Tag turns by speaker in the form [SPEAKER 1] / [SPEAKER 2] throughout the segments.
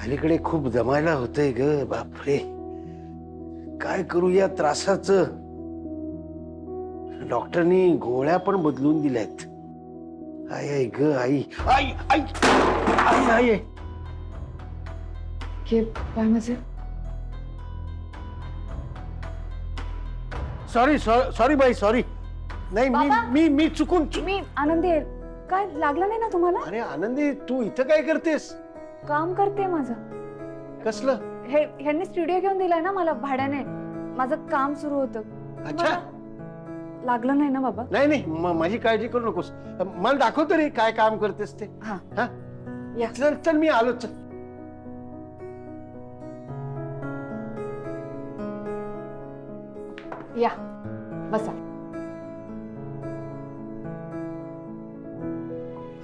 [SPEAKER 1] अलीकडे खूप जमायला होतंय ग बापरे. काय करू या त्रासाचं. डॉक्टरनी गोळ्या पण बदलून दिल्यात. आई आई ग आई आई आई आई आई
[SPEAKER 2] हे काय माझे?
[SPEAKER 1] सॉरी सॉरी बाई सॉरी. नाही मी मी मी चुकून
[SPEAKER 2] मी आनंदी आहे. काय लागलं नाही ना तुम्हाला?
[SPEAKER 1] अरे आनंदी तू इथं काय करतेस?
[SPEAKER 2] काम करते माझं.
[SPEAKER 1] कसलं?
[SPEAKER 2] ह्यांनी स्टुडिओ घेऊन दिलाय ना मला भाड्याने. माझं काम सुरू होतं.
[SPEAKER 1] अच्छा.
[SPEAKER 2] लागलं नाही ना बाबा?
[SPEAKER 1] नाही नाही माझी काळजी करू नकोस. मला दाखव तरी काय काम करतेस ते.
[SPEAKER 2] हा
[SPEAKER 1] हा
[SPEAKER 2] या.
[SPEAKER 1] चल चल मी आलो चल.
[SPEAKER 2] या बसा.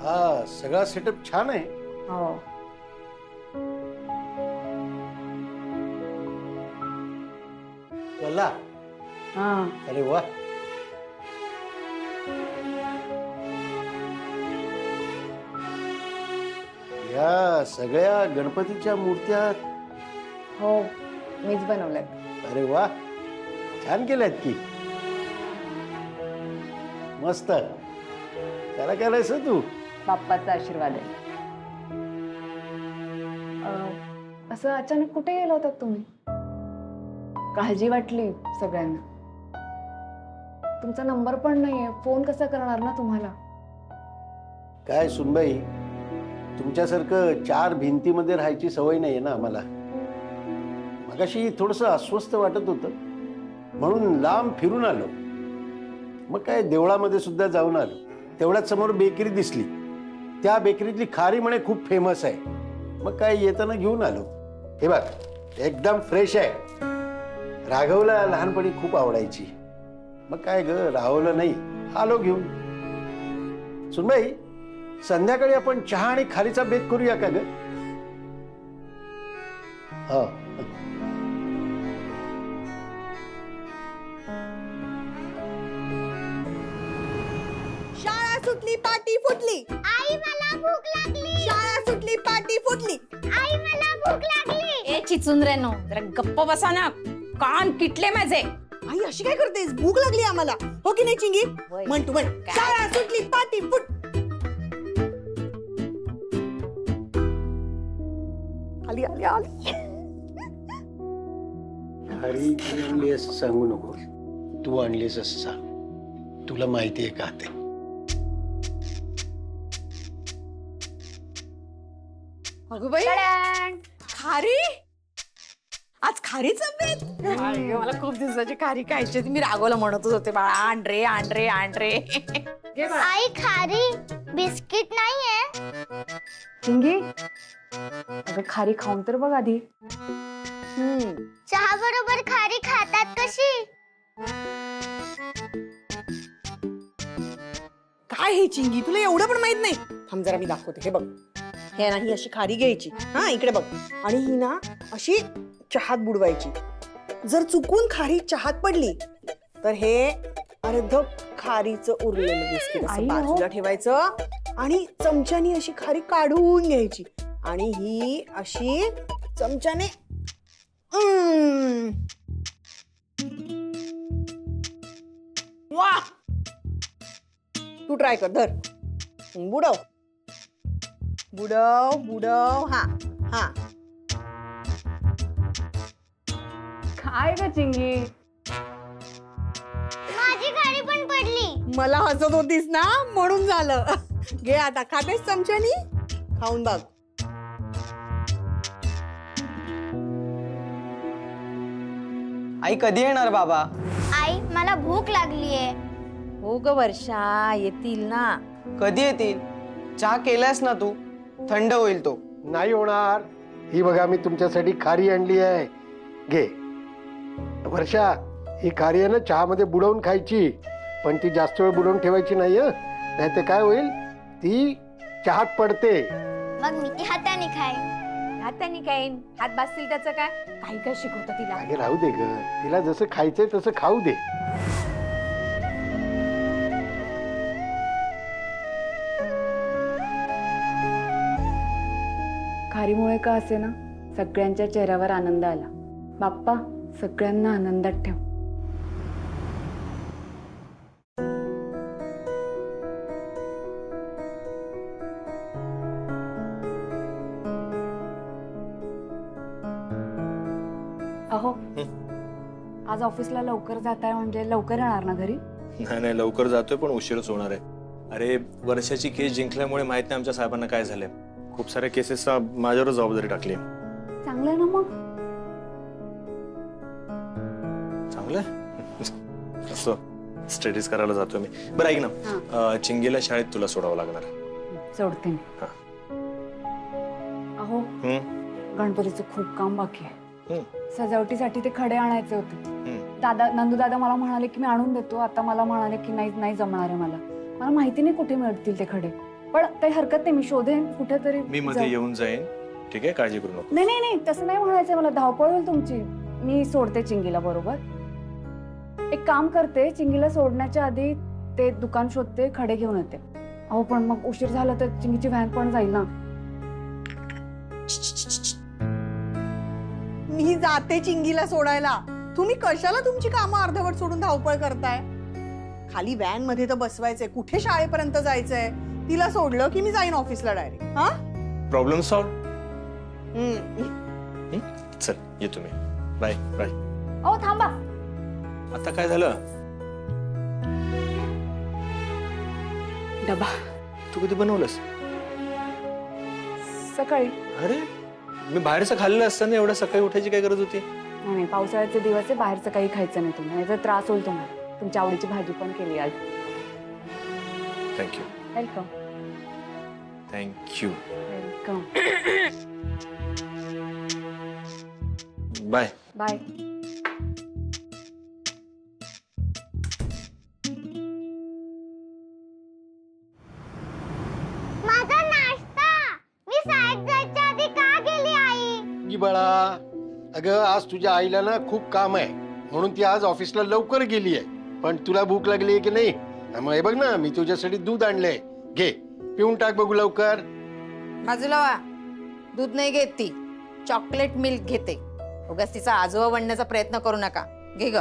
[SPEAKER 1] हा सगळा सेटअप छान आहे.
[SPEAKER 2] हो
[SPEAKER 1] कला.
[SPEAKER 2] हा
[SPEAKER 1] अरे वा. या सगळ्या गणपतीच्या मूर्त्या.
[SPEAKER 2] हो मीच बनवल्यात.
[SPEAKER 1] अरे वा छान केल्यात की. मस्त. त्याला करायचं तू.
[SPEAKER 2] बाप्पाचा आशीर्वाद आहे. असं अचानक कुठे गेला होतात तुम्ही? काळजी वाटली सगळ्यांना. तुमचा नंबर पण नाहीये. फोन कसा करणार ना तुम्हाला?
[SPEAKER 1] काय सुनबाई तुमच्यासारखं चार भिंतीमध्ये राहायची सवय नाहीये ना आम्हाला. मगाशी थोडंसं अस्वस्थ वाटत होतं म्हणून लांब फिरून आलो. मग काय देवळामध्ये सुद्धा जाऊन आलो. तेवढ्याच समोर बेकरी दिसली. त्या बेकरीतली खारी म्हणे खूप फेमस आहे. मग काय येताना घेऊन आलो. हे बघ एकदम फ्रेश आहे. राघवला लहानपणी खूप आवडायची. मग काय ग राहवलं नाही आलो घेऊन. सुनबाई संध्याकाळी आपण चहा आणि खारीचा बेत करूया का ग? हो.
[SPEAKER 3] शाळा सुटली पाटी फुटली.
[SPEAKER 4] आई मला भूक लागली.
[SPEAKER 3] शाळा सुटली पाटी फुटली.
[SPEAKER 4] आई मला भूक लागली.
[SPEAKER 5] ए चिचुंद्रेनो जरा गप्प बसा ना. कान किटले माझे.
[SPEAKER 3] आई अशी काय करतेस? भूक लागली आम्हाला. हो की नाही चिंगी?
[SPEAKER 5] होय.
[SPEAKER 3] म्हण तू म्हण.
[SPEAKER 5] काय?
[SPEAKER 3] शाळा सुटली पाटी फुट. आली आली आली.
[SPEAKER 1] खारी तू आणली असं सांगू नको. तू आणलीस असं सांग. तुला माहितीये का ते?
[SPEAKER 3] अगं बाई खारी. आज खारीचा बेत.
[SPEAKER 5] मला खूप दिवसाची खारी खायची होती. मी राघवला म्हणतच होते बाळा आण रे आण रे आण रे.
[SPEAKER 4] आई खारी बिस्किट नाहीये.
[SPEAKER 2] चिंगी अगं खारी खाऊन तर बघ आधी.
[SPEAKER 4] चहा बरोबर खारी खातात कशी?
[SPEAKER 3] काय हे चिंगी तुला एवढं पण माहित नाही? थांब जरा मी दाखवते. हे बघ हे ना ही अशी खारी घ्यायची. हा इकडे बघ. आणि ही ना अशी चहात बुडवायची. जर चुकून खारी चहात पडली तर हे अर्ध खारीचं उरलेलं बिस्किट असं
[SPEAKER 2] आई, हो.
[SPEAKER 3] बाजूला ठेवायचं आणि चमच्यानी अशी खारी काढून घ्यायची आणि ही अशी चमच्याने
[SPEAKER 5] वा
[SPEAKER 3] तू ट्राय कर. धर बुडव बुडव बुडव. हा हा
[SPEAKER 2] काय ग चिंगी?
[SPEAKER 4] माझी खारी पण पडली.
[SPEAKER 3] मला हसत होतीस ना म्हणून झालं. घे आता खातेस चमच्यानी. खाऊन बघ.
[SPEAKER 6] आई कधी येणार बाबा?
[SPEAKER 4] आई मला भूक लागलीये.
[SPEAKER 5] हो ग वर्षा येतील ना.
[SPEAKER 6] कधी येतील? चहा केलास ना तू? थंड होईल तो.
[SPEAKER 1] नाही होणार. ही बघा मी तुमच्यासाठी खारी आणली आहे. घे. वर्षा ही खारी आहे ना चहामध्ये बुडवून खायची. पण ती जास्त वेळ बुडवून ठेवायची नाही. नाही तर काय होईल ती चहात पडते.
[SPEAKER 4] मग मी ती हाताने खाईन.
[SPEAKER 5] हाताने काय हात बसतील त्याचं काय? काही काय शिकवतं तिला.
[SPEAKER 1] अगे राहू दे ग. तिला जसं खायचंय तसं खाऊ दे.
[SPEAKER 2] खारीमुळे का असे ना सगळ्यांच्या चेहऱ्यावर आनंद आला. बाप्पा सगळ्यांना आनंदात ठेव. अहो आज ऑफिसला लवकर जाताय म्हणजे लवकर येणार ना घरी?
[SPEAKER 7] नाही नाही, लवकर जातोय पण उशीरच होणार आहे. अरे वर्षाची केस जिंकल्यामुळे माहित नाही आमच्या साहेबांना काय झालंय. खूप साऱ्या केसेसचा माझ्यावर जबाबदारी टाकली.
[SPEAKER 2] चांगलं आहे ना मग.
[SPEAKER 7] चांगलं असं स्टडीज करायला जातोय मी. बरं ऐक ना, चिंगीला शाळेत तुला सोडावं लागणार.
[SPEAKER 2] सोडते मी.
[SPEAKER 7] हा.
[SPEAKER 2] अहो गणपतीचं खूप काम बाकी आहे. सजावटीसाठी ते खडे आणायचे होते. दादा नंदू दादा मला म्हणाले की मी आणून देतो. आता मला म्हणाले की नाही जमणार आहे. मला माहिती नाही कुठे मिळतील ते खडे, पण काही हरकत नाही, मी शोधेन कुठेतरी.
[SPEAKER 7] मी मध्ये येऊन जाईन, ठीक आहे, काळजी करू नको.
[SPEAKER 2] नाही नाही नाही, तसं नाही म्हणायचं मला. धावपळ होईल तुमची. मी सोडते चिंगीला बरोबर. एक काम करते, चिंगीला सोडण्याच्या आधी ते दुकान शोधते, खडे घेऊन येते. अहो पण मग उशीर झाला तर चिंगीची व्हॅन पण जाईल ना.
[SPEAKER 3] मी जाते चिंगीला सोडायला. तुम्ही कशाला तुमची कामं अर्धवट सोडून धावपळ करताय? खाली व्हॅन मध्ये तर बसवायचंय, कुठे शाळेपर्यंत जायचंय. तिला सोडलं की मी जाईन ऑफिसला डायरेक्ट. हा
[SPEAKER 7] प्रॉब्लेम सॉल्व. चल येतो मी. Bye bye.
[SPEAKER 2] अहो थांबा.
[SPEAKER 7] आता काय झालं?
[SPEAKER 2] डबा
[SPEAKER 7] तू कधी बनवलंस?
[SPEAKER 2] सकाळी.
[SPEAKER 7] अरे मी बाहेरचं खाल्लं असताना एवढ्या सकाळी उठायची काय गरज होती?
[SPEAKER 2] नाही, पावसाळ्याचे दिवस आहे, बाहेरचं काही खायचं नाही तुम्ही, नाहीतर त्रास होईल तुम्हाला. तुमच्या आवडीची भाजी पण केली आज.
[SPEAKER 7] Thank you.
[SPEAKER 2] Welcome.
[SPEAKER 7] Thank you.
[SPEAKER 2] Welcome.
[SPEAKER 7] Bye
[SPEAKER 2] bye.
[SPEAKER 4] माझा नाश्ता. मी शाळेत जायच्या आधी का गेली आई?
[SPEAKER 1] की बाळा, अगं आज तुझ्या आईला ना खूप काम आहे म्हणून ती आज ऑफिसला लवकर गेली आहे. पण तुला भूक लागली आहे की नाही? मग हे बघ ना, मी तुझ्यासाठी दूध आणलंय, घे पिऊन टाक बघू लवकर.
[SPEAKER 5] बाजूला वा. दूध नाही घेत ती, चॉकलेट मिल्क घेते. उगाच तिचा आजोबा बनण्याचा प्रयत्न करू नका. घे ग,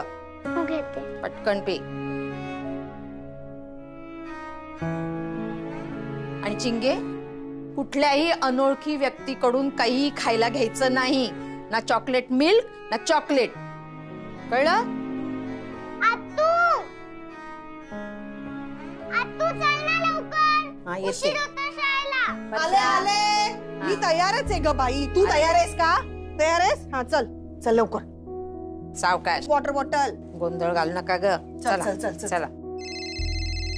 [SPEAKER 4] हो घेते.
[SPEAKER 5] पटकन पी. आणि चिंगे, कुठल्याही अनोळखी व्यक्तीकडून काही खायला घ्यायचं नाही. ना चॉकलेट मिल्क ना चॉकलेट, कळलं?
[SPEAKER 4] आत्तू आत्तू चल ना लवकर.
[SPEAKER 5] हा येते.
[SPEAKER 4] उशीर होतो शाळेला.
[SPEAKER 3] आले आले. मी तयारच आहे ग बाई. तू तयार आहेस का? तयार आहेस? हा चल चल लवकर.
[SPEAKER 5] सावकाश,
[SPEAKER 3] वॉटर बॉटल.
[SPEAKER 5] गोंधळ घालू नका ग. चला
[SPEAKER 3] चल, चल, चल.
[SPEAKER 5] चला.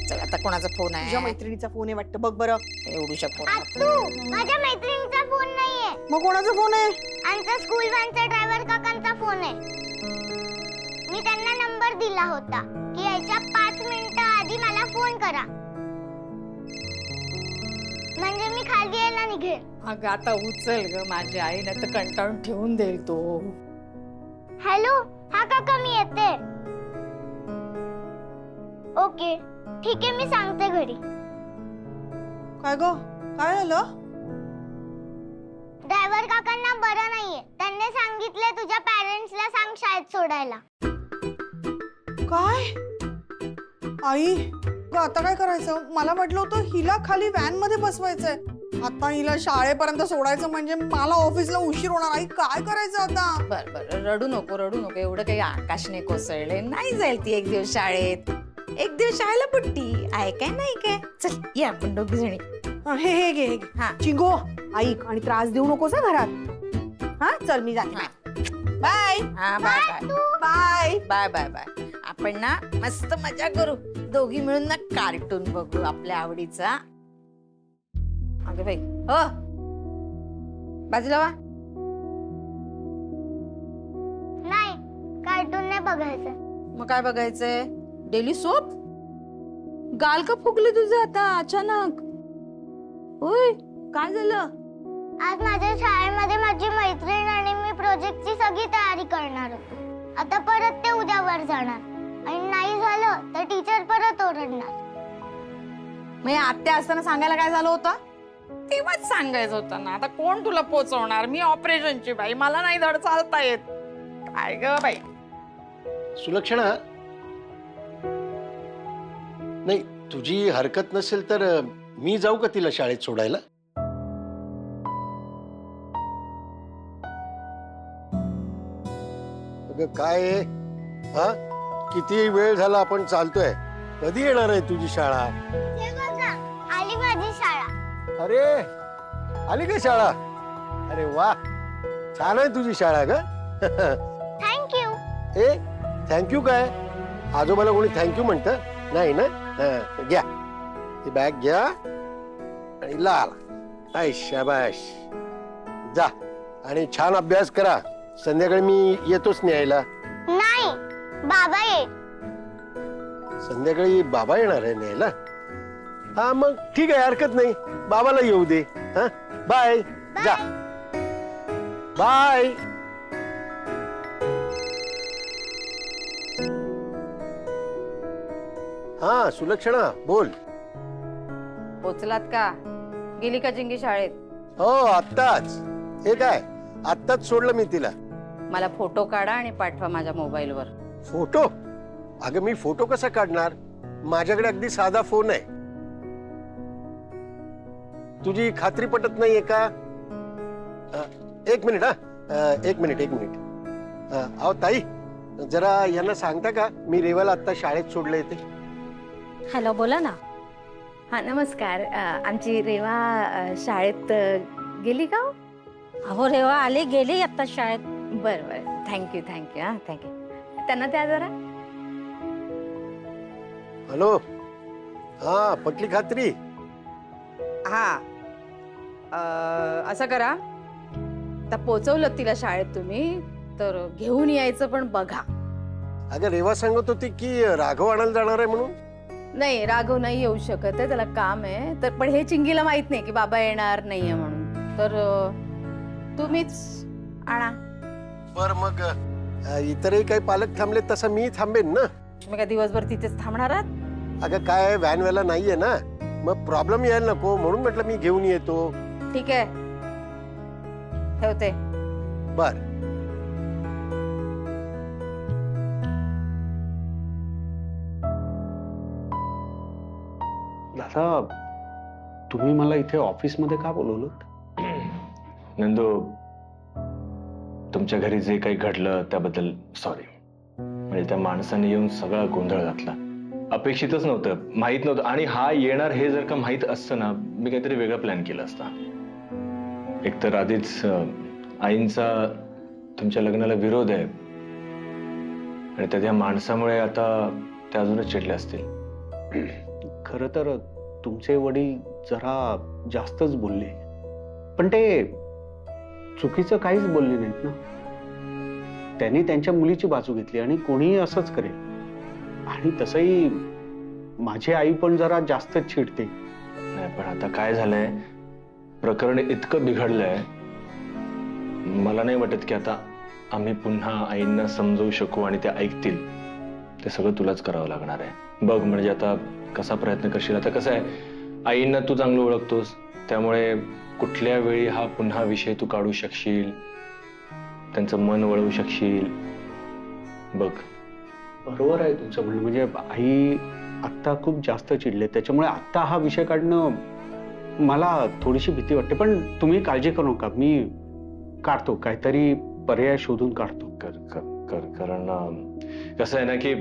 [SPEAKER 5] चल आता कोणाचा फोन
[SPEAKER 3] तुझ्या
[SPEAKER 5] आहे?
[SPEAKER 3] मैत्रिणीचा फोन आहे वाटतं, बघ बरं.
[SPEAKER 5] एवढू शकतो.
[SPEAKER 4] आत्तू माझ्या मैत्रिणीचा फोन नाहीये.
[SPEAKER 3] मग कोणाचा फोन आहे?
[SPEAKER 4] आमचा स्कूल व्हॅनचा ड्रायव्हर काकांचा फोन आहे. मी त्यांना नंबर दिला होता की यायच्या 5 मिनिटं आधी मला फोन करा, म्हणजे मी खाली यायला निघेल.
[SPEAKER 5] अगं आता उचल ग, माझी आई नाही तर कंटाळून ठेवून देईल तो.
[SPEAKER 4] हॅलो, हा काका मी येते. ओके ठीक आहे, मी सांगते घरी.
[SPEAKER 3] काय ग, काय झालं?
[SPEAKER 4] ड्रायव्हर काकांना बरं नाहीये, त्यांनी सांगितले तुझ्या पॅरेंट्सला सांग शाळेत सोडायला.
[SPEAKER 3] काय आई ग, आता काय करायचं? मला वाटलं होतं हिला खाली व्हॅन मध्ये बसवायचंय. आता हिला शाळेपर्यंत सोडायचं म्हणजे मला ऑफिसला उशीर होणार. आई काय करायचं आता?
[SPEAKER 5] बर बर, रडू नको रडू नको. एवढं काही आकाशने कोसळले नाही. जाईल ती एक दिवस शाळेत. एक दिवस शाळेला पुट्टी आहे काय नाही काय. चल ये आपण दोघी जणी.
[SPEAKER 3] हे हे घे हे घे.
[SPEAKER 5] हा.
[SPEAKER 3] चिंगो ऐक, आणि त्रास देऊ नकोस हा घरात. हा चल मी जाते. बाय
[SPEAKER 5] हा bye bye
[SPEAKER 3] bye.
[SPEAKER 5] Bye bye bye. आपण ना मस्त मजा करू. दोघी मिळून ना कार्टून बघू आपल्या आवडीचा. अगं बाई, हो बाजूला वा.
[SPEAKER 4] नाही, कार्टून नाही बघायचं.
[SPEAKER 5] मग काय बघायचंय? Daily soap? गाल का फुगले तुझं आता अचानक? होय, काय झालं?
[SPEAKER 4] आज माझ्या शाळेमध्ये माझी मैत्रीण आणि मी प्रोजेक्टची सगळी तयारी करणार होतो. आता परत ते उद्यावर जाणार आणि नाही झालं तर टीचर परत ओरडणार.
[SPEAKER 5] मग आत्या असताना सांगायला काय झालं होतं? तेव्हाच सांगायचं होतं ना. आता कोण तुला पोचवणार? मी ऑपरेशनची बाई, मला नाही धड चालता येत. काय ग बाई.
[SPEAKER 1] सुलक्षणा, नाही तुझी हरकत नसेल तर मी जाऊ का तिला शाळेत सोडायला? अगं काय आहे? हा, किती वेळ झाला आपण चालतोय. कधी येणार आहे तुझी शाळा?
[SPEAKER 4] हे बघा, आली माझी शाळा.
[SPEAKER 1] अरे, आली का शाळा? अरे वा, छान आहे तुझी शाळा ग.
[SPEAKER 4] थँक्यू.
[SPEAKER 1] ए, थँक्यू काय? आजोबाला कोणी थँक्यू म्हणतं? नाही ना. घ्या ही बॅग घ्या आणि लाल. आय शाबाश. जा आणि छान अभ्यास करा. संध्याकाळी मी येतोच न्यायला.
[SPEAKER 4] नाही, बाबा ये.
[SPEAKER 1] संध्याकाळी बाबा येणार आहे न्यायला? हा मग ठीक आहे, हरकत नाही. बाबाला येऊ दे. हा, बाय. जा, बाय. हा सुलक्षणा, बोल.
[SPEAKER 5] पोचलात का? गेली का चिंगी शाळेत?
[SPEAKER 1] हो, आत्ताच. हे काय, आत्ताच सोडलं मी तिला.
[SPEAKER 5] मला फोटो काढा आणि पाठवा माझ्या मोबाईलवर.
[SPEAKER 1] फोटो? अगं मी फोटो कसा काढणार? माझ्याकडे अगदी साधा फोन आहे. तुझी खात्री पटत नाहीये का? एक मिनिट. एक मिनिट. अहो ताई, जरा यांना सांगता का मी रेवाला आता शाळेत सोडलं येते?
[SPEAKER 8] हॅलो, बोला ना. हा, नमस्कार. आमची रेवा शाळेत गेली का? अहो, रेवा आली गेली आता शाळेत.
[SPEAKER 5] बरं बरं, थँक्यू. हा, थँक्यू. त्यांना त्या जरा.
[SPEAKER 1] हॅलो. हा, पटली खात्री?
[SPEAKER 5] हा, असं करा, आता पोचवलं तिला शाळेत तुम्ही, तर घेऊन यायचं पण बघा.
[SPEAKER 1] अगं रेवा सांगत होती की राघव आणायला जाणार आहे म्हणून.
[SPEAKER 5] नाही, राघव नाही येऊ शकत आहे, त्याला काम आहे. तर पण हे चिंगीला माहित नाही की बाबा येणार नाहीये म्हणून. तर तुम्हीच आणा.
[SPEAKER 1] बर मग इतरही काही पालक थांबले तसं मी थांबेन ना.
[SPEAKER 5] तुम्ही काय दिवसभर तिथेच थांबणार आहात?
[SPEAKER 1] अगं काय, व्हॅनवाला नाहीये ना, मग प्रॉब्लेम यायला नको म्हणून म्हटलं मी घेऊन येतो.
[SPEAKER 5] ठीक आहे, ठेवते.
[SPEAKER 1] बर.
[SPEAKER 9] दादा, तुम्ही मला इथे ऑफिसमध्ये का बोलवलं?
[SPEAKER 7] नंदू, तुमच्या घरी जे काही घडलं त्याबद्दल सॉरी. म्हणजे त्या माणसाने येऊन सगळा गोंधळ घातला. अपेक्षितच नव्हतं, माहित नव्हतं. आणि हा येणार हे जर का माहित असतं ना, मी काहीतरी वेगळा प्लॅन केला असता. एकतर आधीच आईंचा तुमच्या लग्नाला विरोध आहे आणि त्या माणसामुळे आता त्या अजूनच चिडले असतील.
[SPEAKER 9] खरं तर तुमचे वडील जरा जास्तच बोलले, पण ते चुकीचं काहीच बोलले नाहीत ना. त्यांनी त्यांच्या मुलीची बाजू घेतली आणि कोणीही असंच करेल. आणि तसंही माझी आई पण जरा जास्तच चिडते.
[SPEAKER 7] नाही, पण आता काय झालंय, प्रकरण इतकं बिघडलंय, मला नाही वाटत की आता आम्ही पुन्हा आईंना समजवू शकू आणि त्या ऐकतील. ते सगळं तुलाच करावं लागणार आहे. बघ, म्हणजे आता कसा प्रयत्न करशील. आता कसं आहे, आईंना तू चांगलं ओळखतोस, त्यामुळे कुठल्या वेळी हा पुन्हा विषय तू काढू शकशील, त्यांचं मन वळवू शकशील. बघ,
[SPEAKER 9] बरोबर आहे तुमचं म्हणणं. म्हणजे आई आत्ता खूप जास्त चिडले, त्याच्यामुळे आत्ता हा विषय काढणं मला थोडीशी भीती वाटते. पण तुम्ही काळजी करू नका, मी काढतो, काहीतरी पर्याय शोधून काढतो.
[SPEAKER 7] कारण कसं आहे ना की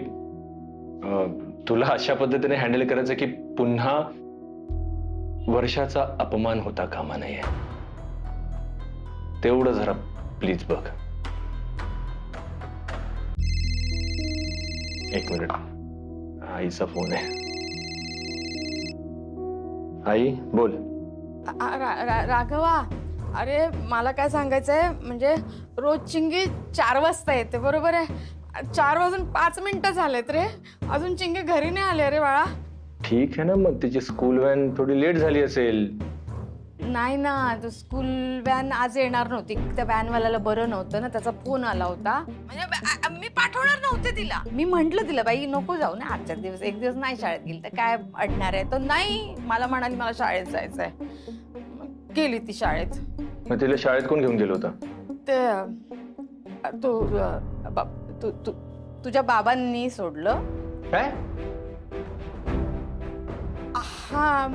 [SPEAKER 7] तुला अशा पद्धतीने हँडल करायचं की पुन्हा वर्षाचा अपमान होता कामा नये. तेवढं जरा प्लीज बघ. एक मिनिट, आईचा फोन आहे. आई बोल.
[SPEAKER 5] राघवा, अरे मला काय सांगायचंय, म्हणजे रोज चिंगी 4 वाजता येते, बरोबर आहे? 4 वाजून 5 मिनिटं झालेत रे, अजून चिंगी घरी नाही आले रे बाळा.
[SPEAKER 7] ठीक आहे ना, मग तिची स्कूल व्हॅन थोडी लेट झाली असेल.
[SPEAKER 5] नाही ना, तो स्कूल व्हॅन आज येणार नव्हती. त्या व्हॅनवाल्याला बरं नव्हतं ना, त्याचा फोन आला होता. म्हणजे मी पाठवणार नव्हते तिला. मी म्हंटल तिला, बाई नको जाऊ ना, आजच्या दिवस एक दिवस नाही शाळेत गेली तर काय अडणार आहे. तो नाही, मला म्हणाली मला शाळेत जायचंय. गेली ती शाळेत.
[SPEAKER 7] मग तिला शाळेत कोण घेऊन गेलो होता?
[SPEAKER 5] ते तुझ्या बाबांनी सोडलं.
[SPEAKER 7] काय?
[SPEAKER 5] हा,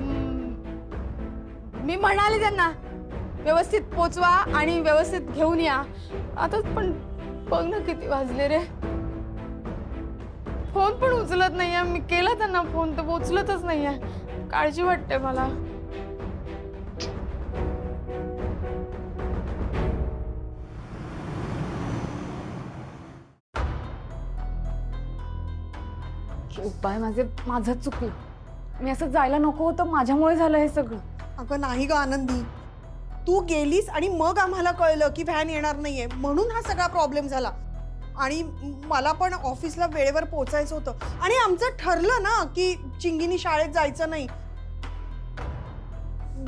[SPEAKER 5] मी म्हणाले त्यांना व्यवस्थित पोचवा आणि व्यवस्थित घेऊन या. आता पण बघ ना किती वाजले रे. फोन पण उचलत नाहीये. मी केला त्यांना फोन तर उचलतच नाहीये. काळजी वाटते मला.
[SPEAKER 2] उपाय माझं चुकलं. मी असं जायला नको होतं. माझ्यामुळे झालं हे सगळं.
[SPEAKER 3] अगं नाही ग आनंदी, तू गेलीस आणि मग आम्हाला कळलं की व्हॅन येणार नाहीये म्हणून हा सगळा प्रॉब्लेम झाला. आणि मला पण ऑफिसला वेळेवर पोहोचायचं होतं आणि आमचं ठरलं ना की चिंगीनी शाळेत जायचं नाही.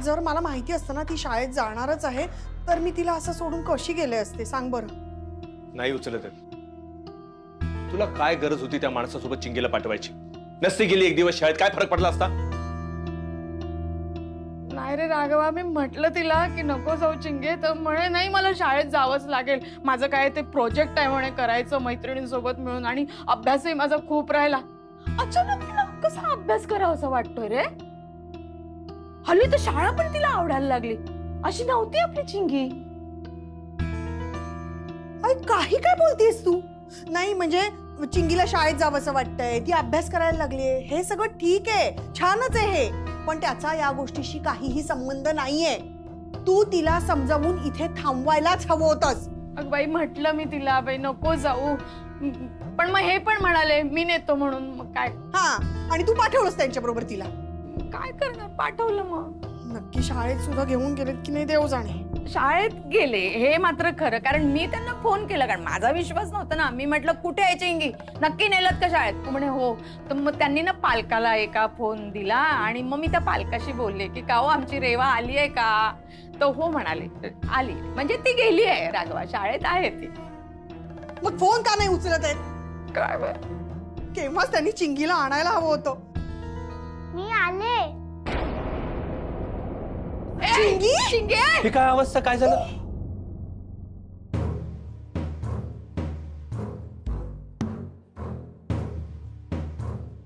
[SPEAKER 3] जर मला माहिती असतं ना ती शाळेत जाणारच आहे तर मी तिला असं सोडून कशी गेले असते सांग बरं.
[SPEAKER 7] नाही उचलत आहे. तुला काय गरज होती त्या माणसासोबत चिंगीला पाठवायची? नसती गेली एक दिवस शाळेत, काय फरक पडला असता?
[SPEAKER 5] नाही रे राघवा, मी म्हटलं तिला की नको जाऊ चिंगे, तर म्हणे नाही मला शाळेत जावंच लागेल. माझं काय ते प्रोजेक्ट आहे म्हणे करायचं मैत्रिणींसोबत मिळून आणि अभ्यासही माझा खूप राहिला. अचानक तिला कसा अभ्यास करावा असं वाटतोय रे. हल्ली तर शाळा पण तिला आवडायला लागली. अशी नव्हती आपली चिंगी.
[SPEAKER 3] काही काय बोलतेस तू? नाही म्हणजे चिंगीला शाळेत जावंसं वाटतंय, ती अभ्यास करायला लागलीये, हे सगळं ठीक आहे, छानच आहे हे, पण त्याचा या गोष्टीशी काहीही संबंध नाहीये. तू तिला समजावून इथे थांबवायलाच हवं होतंस.
[SPEAKER 5] अगं बाई म्हटलं मी तिला बाई नको जाऊ, पण मग हे पण म्हणाले मी नेतो म्हणून. मग काय?
[SPEAKER 3] हा, आणि तू पाठवलंस त्यांच्या बरोबर तिला?
[SPEAKER 5] काय करणार, पाठवलं. मग
[SPEAKER 3] नक्की शाळेत सुद्धा घेऊन गेलेत की नाही देव जाणे.
[SPEAKER 5] शाळेत गेले हे मात्र खरं, कारण मी त्यांना फोन केला, कारण माझा विश्वास नव्हता ना. मी म्हटलं कुठे आहे चिंगी, नक्की नेलत का शाळेत? म्हणे हो. तर मग त्यांनी ना पालकाला एका फोन दिला आणि मग मी त्या पालकाशी बोलले की का हो आमची रेवा आली आहे का? तर हो म्हणाले आली, म्हणजे ती गेली आहे राघवा, शाळेत आहे ती.
[SPEAKER 3] मग फोन का नाही उचलत आहेत?
[SPEAKER 5] काय
[SPEAKER 3] केव्हाच त्यांनी चिंगीला आणायला हवं होतं.
[SPEAKER 4] मी आले.
[SPEAKER 3] चिंगी,
[SPEAKER 5] चिंगे,
[SPEAKER 7] हे काय अवस्था, काय झालं?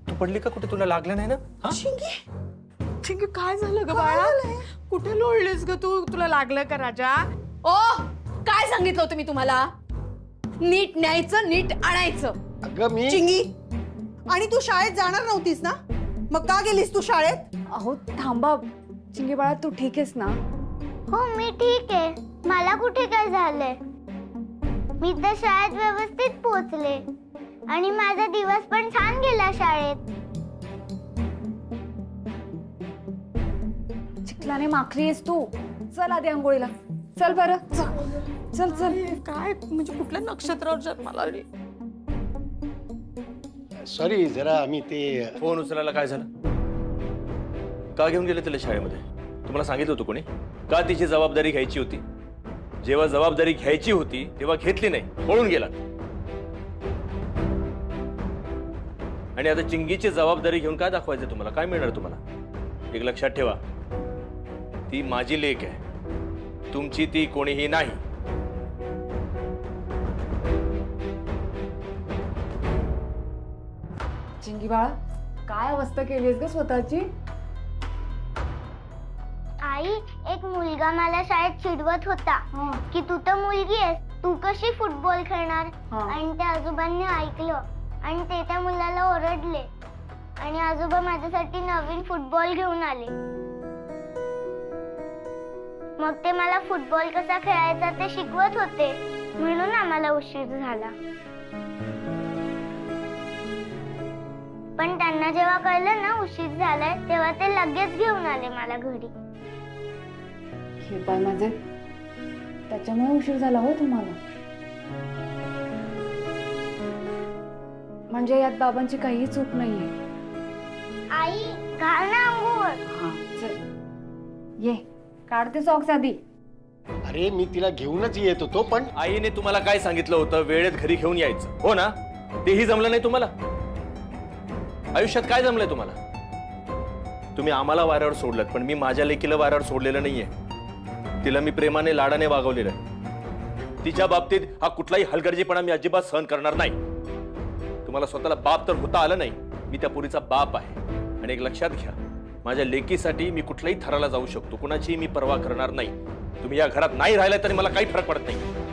[SPEAKER 7] तू पडली का कुठे? तुला लागलं नाही ना?
[SPEAKER 5] चिंगे काय झालं ग बाळा? कुठे लोळलीस ग तू? तुला लागलं का राजा? ओ काय सांगितलं होतं मी तुम्हाला? नीट न्यायचं, नीट आणायचं.
[SPEAKER 1] अगं मी
[SPEAKER 3] चिंगी, आणि तू शाळेत जाणार नव्हतीस ना, मग का गेलीस तू शाळेत?
[SPEAKER 2] अहो थांबा चिंगी बाळा, तू ठीक आहेस ना?
[SPEAKER 4] हो मी ठीक आहे. मला कुठे काय झालंय? मी तर शाळेत व्यवस्थित पोहोचले आणि माझा दिवस पण छान गेला शाळेत.
[SPEAKER 2] चिखलाने माखली आहेस तू. चल आधी आंघोळीला चल. बरं चल चल.
[SPEAKER 5] काय म्हणजे कुठल्या नक्षत्रावर जन्माला आली?
[SPEAKER 1] सॉरी, जरा आम्ही ते
[SPEAKER 7] फोन उचलायला काय झालं? का घेऊन गेले तिला शाळेमध्ये? तुम्हाला सांगितलं होतं कोणी? का तिची जबाबदारी घ्यायची होती? जेव्हा जबाबदारी घ्यायची होती तेव्हा घेतली नाही, पळून गेला. आणि आता चिंगीची जबाबदारी घेऊन काय दाखवायचं तुम्हाला? काय मिळणार तुम्हाला? एक लक्षात ठेवा, ती माझी लेक आहे, तुमची ती कोणीही नाही.
[SPEAKER 2] चिंगी बाळा, काय अवस्था केलीस ग स्वतःची?
[SPEAKER 4] आई, एक मुलगा मला शाळेत चिडवत होता की तू तर मुलगी आहेस, तू कशी फुटबॉल खेळणार? आणि त्या आजोबांनी ऐकलं आणि ते त्या मुलाला ओरडले आणि आजोबा माझ्यासाठी नवीन फुटबॉल घेऊन आले. मग ते मला फुटबॉल कसा खेळायचा ते शिकवत होते, म्हणून आम्हाला उशीर झाला. पण त्यांना जेव्हा कळलं ना उशीर झालाय, तेव्हा ते लगेच घेऊन आले मला घरी.
[SPEAKER 2] हे पाय माझे, त्याच्यामुळे उशीर झाला हो तुम्हाला. म्हणजे यात बाबांची काहीही चूक नाहीये.
[SPEAKER 4] आई, घाल ना अंघोळ.
[SPEAKER 2] हा चल ये, काढते सॉक्स आधी.
[SPEAKER 1] अरे मी तिला घेऊनच येत होतो, पण
[SPEAKER 7] आईने तुम्हाला काय सांगितलं होतं? वेळेत घरी घेऊन यायचं, हो ना? तेही जमलं नाही तुम्हाला. आयुष्यात काय जमलंय तुम्हाला? तुम्ही आम्हाला वाऱ्यावर सोडलं, पण मी माझ्या लेकीला वाऱ्यावर सोडलेलं नाहीये. तिला मी प्रेमाने लाडाने वागवलेलं आहे. तिच्या बाबतीत हा कुठलाही हलगर्जीपणा मी अजिबात सहन करणार नाही. तुम्हाला स्वतःला बाप तर होता आलं नाही, मी त्या पोरीचा बाप आहे. आणि एक लक्षात घ्या, माझ्या लेकीसाठी मी कुठल्याही थराला जाऊ शकतो, कुणाचीही मी पर्वा करणार नाही. तुम्ही या घरात नाही राहिला तरी मला काही फरक पडत नाही.